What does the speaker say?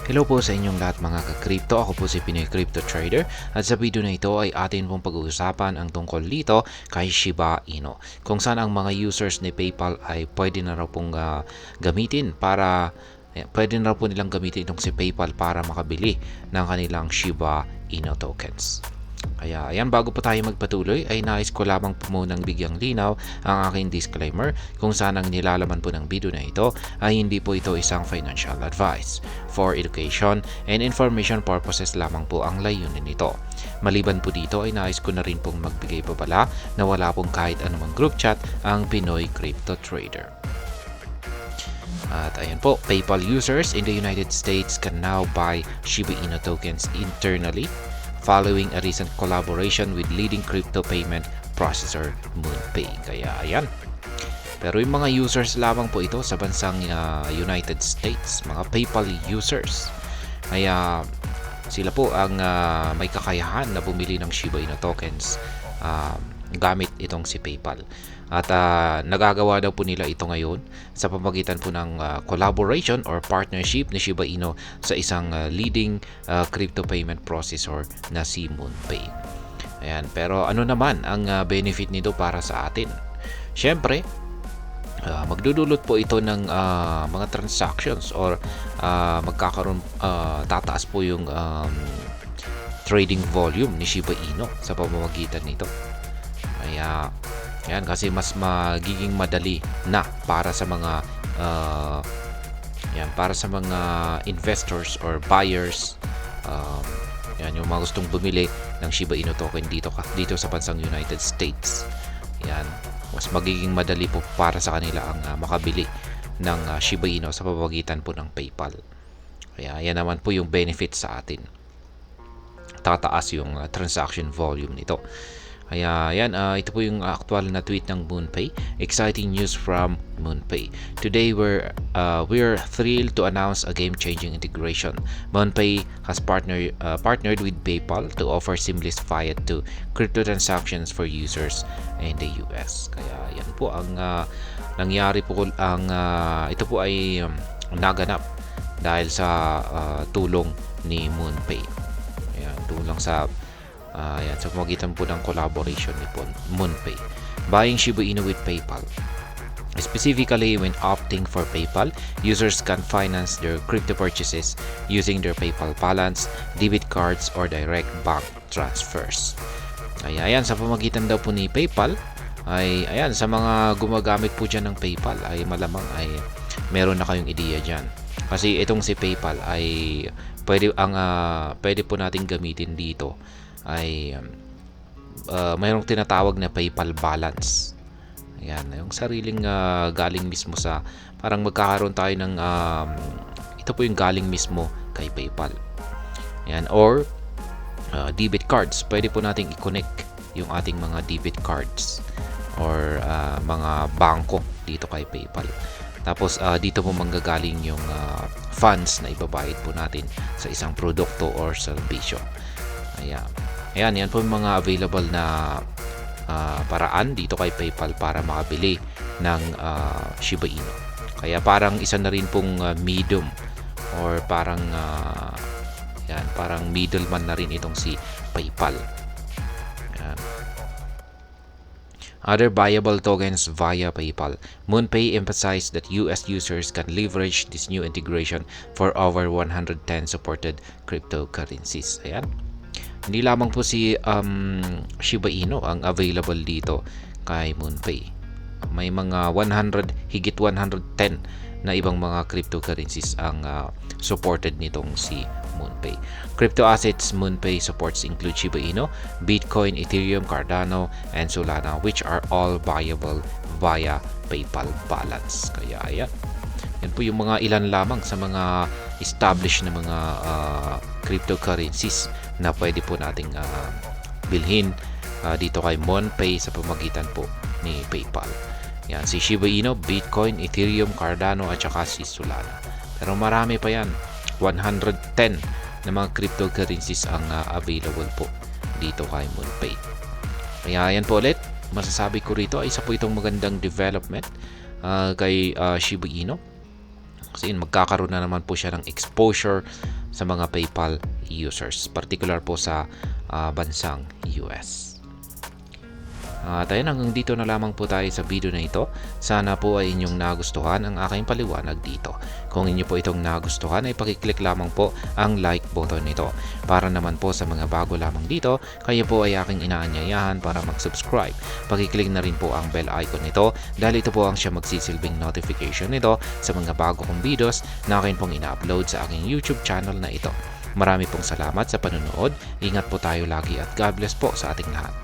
Hello po sa inyong lahat mga ka-crypto. Ako po si Pinoy Crypto Trader at sa video na ito ay atin pong pag-uusapan ang tungkol dito kay Shiba Inu. Kung saan ang mga users ni PayPal ay pwede na raw pong gamitin para pwede na raw po nilang gamitin itong si PayPal para makabili ng kanilang Shiba Inu tokens. Kaya ayan, bago po tayo magpatuloy ay nais ko lamang po munang bigyang linaw ang aking disclaimer kung saan ang nilalaman po ng video na ito ay hindi po ito isang financial advice. For education and information purposes lamang po ang layunin nito. Maliban po dito ay nais ko na rin pong magbigay babala na wala pong kahit anumang group chat ang Pinoy Crypto Trader. At ayan po, PayPal users in the United States can now buy Shiba Inu tokens internally following a recent collaboration with leading crypto payment processor MoonPay. Kaya ayan. Pero yung mga users lamang po ito sa bansang United States, mga PayPal users. Kaya sila po ang may kakayahan na bumili ng Shiba Inu tokens gamit itong si PayPal. At nagagawa daw po nila ito ngayon sa pamamagitan po ng collaboration or partnership ni Shiba Inu sa isang leading crypto payment processor na si MoonPay. Ayan, pero ano naman ang benefit nito para sa atin? Siyempre, magdudulot po ito ng mga transactions or tataas po yung trading volume ni Shiba Inu sa pamamagitan nito. Kaya yan, kasi mas magiging madali na para sa mga investors or buyers, yung mga gustong bumili ng Shiba Inu token dito sa bansang United States. Yan, mas magiging madali po para sa kanila ang makabili ng Shiba Inu sa pamamagitan po ng PayPal. Kaya yan naman po yung benefit sa atin. Tataas yung transaction volume nito. Kaya yan, ito po yung actual na tweet ng MoonPay. Exciting news from MoonPay. Today we're thrilled to announce a game-changing integration. MoonPay has partnered with PayPal to offer seamless fiat to crypto transactions for users in the US. Kaya yan po ang nangyari po ito po ay naganap dahil sa tulong ni MoonPay. Ayan, tulong sa sa pamamagitan po ng collaboration ni MoonPay. Buying Shiba Inu with PayPal. Specifically, when opting for PayPal, users can finance their crypto purchases using their PayPal balance, debit cards, or direct bank transfers. Kaya ayan, sa pamamagitan daw po ni PayPal, ay ayan, sa mga gumagamit po dyan ng PayPal, ay malamang ay meron na kayong ideya dyan. Kasi itong si PayPal ay pwede po natin gamitin dito ay mayroong tinatawag na PayPal balance. Ayan, yung sariling galing mismo sa parang magkakaroon tayo ng ito po yung galing mismo kay PayPal. Ayan, or debit cards. Pwede po nating i-connect yung ating mga debit cards or mga bangko dito kay PayPal. Tapos dito po manggagaling yung funds na ibabayad po natin sa isang produkto or serbisyo. Ayan, yan po yung mga available na paraan dito kay PayPal para makabili ng Shiba Inu. Kaya parang isa na rin pong medium or parang middleman na rin itong si PayPal. Ayan. Other buyable tokens via PayPal. MoonPay emphasized that US users can leverage this new integration for over 110 supported cryptocurrencies. Ayan. Hindi lamang po si Shiba Inu ang available dito kay MoonPay. May mga higit 110 na ibang mga cryptocurrencies ang supported nitong si MoonPay. Crypto assets MoonPay supports include Shiba Inu, Bitcoin, Ethereum, Cardano, and Solana, which are all buyable via PayPal balance. Kaya ayan. Yan po yung mga ilan lamang sa mga established na mga cryptocurrencies na pwede po nating bilhin dito kay MoonPay sa pamamagitan po ni PayPal. Yan, si Shiba Inu, Bitcoin, Ethereum, Cardano at saka si Solana. Pero marami pa yan. 110 na mga cryptocurrencies ang available po dito kay MoonPay. Kaya yan po ulit, masasabi ko rito ay isa po itong magandang development kay Shiba Inu. Kasi yun, magkakaroon na naman po siya ng exposure sa mga PayPal users, particular po sa bansang US. At ayun, hanggang dito na lamang po tayo sa video na ito. Sana po ay inyong nagustuhan ang aking paliwanag dito. Kung inyo po itong nagustuhan ay pakiclick lamang po ang like button nito. Para naman po sa mga bago lamang dito, kayo po ay aking inaanyayahan para mag-subscribe. Pakiclick na rin po ang bell icon nito dahil ito po ang siya magsisilbing notification nito sa mga bago kong videos na akin pong ina-upload sa aking YouTube channel na ito. Marami pong salamat sa panonood. Ingat po tayo lagi at God bless po sa ating lahat.